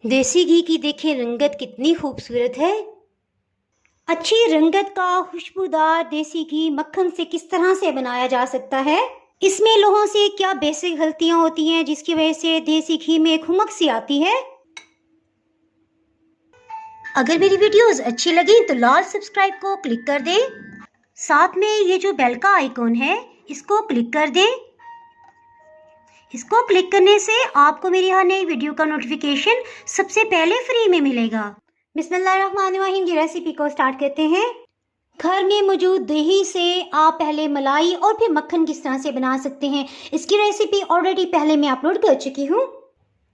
देसी घी की देखिए रंगत कितनी खूबसूरत है। अच्छी रंगत का खुशबूदार देसी घी मक्खन से किस तरह से बनाया जा सकता है? इसमें लोगों से क्या बेसिक गलतियां होती हैं जिसकी वजह से देसी घी में खुमक सी आती है? अगर मेरी वीडियोस अच्छी लगी तो लाल सब्सक्राइब को क्लिक कर दें। साथ में ये जो बेल का आइकॉन है इसको क्लिक कर दें। इसको क्लिक करने से आपको मेरी हर नई वीडियो का नोटिफिकेशन सबसे पहले फ्री में मिलेगा। बिस्मिल्लाहिर्रहमानिर्रहीम की रेसिपी को स्टार्ट करते हैं। घर में मौजूद दही से आप पहले मलाई और फिर मक्खन किस तरह से बना सकते हैं, इसकी रेसिपी ऑलरेडी पहले मैं अपलोड कर चुकी हूँ।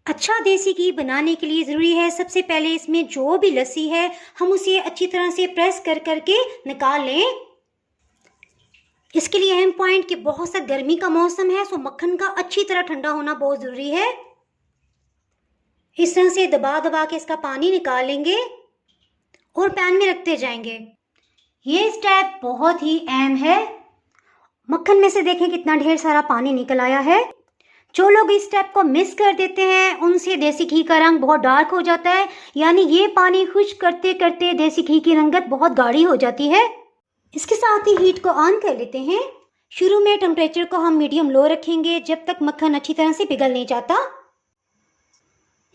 अच्छा देसी घी बनाने के लिए ज़रूरी है सबसे पहले इसमें जो भी लस्सी है हम उसे अच्छी तरह से प्रेस कर करके निकाल लें। इसके लिए अहम पॉइंट कि बहुत सा गर्मी का मौसम है, सो मक्खन का अच्छी तरह ठंडा होना बहुत ज़रूरी है। इस तरह से दबा दबा के इसका पानी निकाल लेंगे और पैन में रखते जाएंगे। ये स्टेप बहुत ही अहम है। मक्खन में से देखें कितना ढेर सारा पानी निकल आया है। जो लोग इस स्टेप को मिस कर देते हैं उनसे देसी घी का रंग बहुत डार्क हो जाता है, यानी ये पानी खुश्क करते करते देसी घी की रंगत बहुत गाढ़ी हो जाती है। इसके साथ ही हीट को ऑन कर लेते हैं। शुरू में टेम्परेचर को हम मीडियम लो रखेंगे जब तक मक्खन अच्छी तरह से पिघल नहीं जाता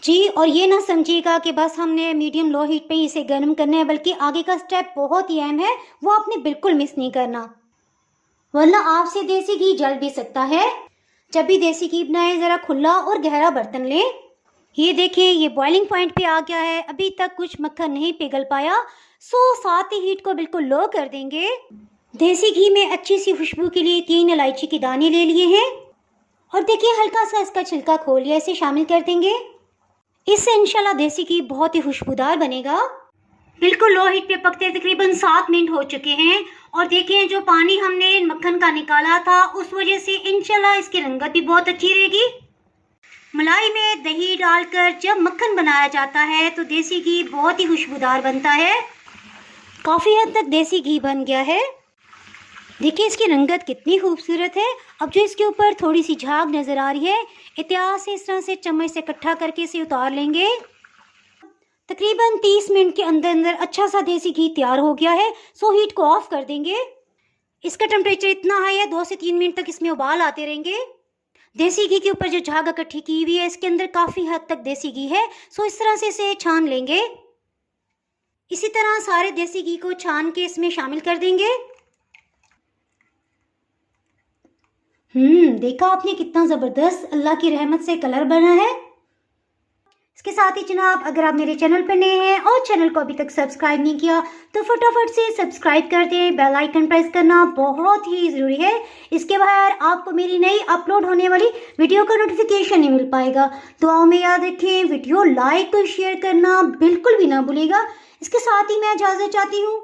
जी। और ये ना समझिएगा कि बस हमने मीडियम लो हीट पे ही इसे गर्म करना है, बल्कि आगे का स्टेप बहुत ही अहम है, वो आपने बिल्कुल मिस नहीं करना, वरना आपसे देसी घी जल भी सकता है। जब भी देसी घी बनाए ज़रा खुला और गहरा बर्तन लें। ये देखें ये बॉइलिंग पॉइंट पे आ गया है, अभी तक कुछ मक्खन नहीं पिघल पाया, सो साथ ही हीट को बिल्कुल लो कर देंगे। देसी घी में अच्छी सी खुशबू के लिए 3 इलायची के दाने ले लिए हैं और देखिए हल्का सा इसका छिलका खोल लिया, इसे शामिल कर देंगे। इससे इंशाल्लाह देसी घी बहुत ही खुशबूदार बनेगा। बिल्कुल लो हीट पे पकते तकरीबन 7 मिनट हो चुके हैं और देखें जो पानी हमने मक्खन का निकाला था उस वजह से इंशाल्लाह इसकी रंगत भी बहुत अच्छी रहेगी। मलाई में दही डालकर जब मक्खन बनाया जाता है तो देसी घी बहुत ही खुशबूदार बनता है। काफ़ी हद तक देसी घी बन गया है। देखिए इसकी रंगत कितनी खूबसूरत है। अब जो इसके ऊपर थोड़ी सी झाग नज़र आ रही है, एहतियात से इस तरह से चम्मच से इकट्ठा करके इसे उतार लेंगे। तकरीबन 30 मिनट के अंदर अंदर अच्छा सा देसी घी तैयार हो गया है, सो हीट को ऑफ कर देंगे। इसका टेम्परेचर इतना हाई है 2 से 3 मिनट तक इसमें उबाल आते रहेंगे। देसी घी के ऊपर जो झाग इकट्ठी की हुई है इसके अंदर काफ़ी हद तक देसी घी है, सो इस तरह से इसे छान लेंगे। इसी तरह सारे देसी घी को छान के इसमें शामिल कर देंगे। देखा आपने कितना ज़बरदस्त अल्लाह की रहमत से कलर बना है। इसके साथ ही जनाब अगर आप मेरे चैनल पर नए हैं और चैनल को अभी तक सब्सक्राइब नहीं किया तो फटाफट से सब्सक्राइब कर दें। बेल आइकन प्रेस करना बहुत ही ज़रूरी है, इसके बगैर आपको मेरी नई अपलोड होने वाली वीडियो का नोटिफिकेशन नहीं मिल पाएगा। दुआओं में याद रखें, वीडियो लाइक और शेयर करना बिल्कुल भी ना भूलिएगा। इसके साथ ही मैं इजाज़त चाहती हूँ।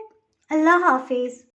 अल्लाह हाफिज़।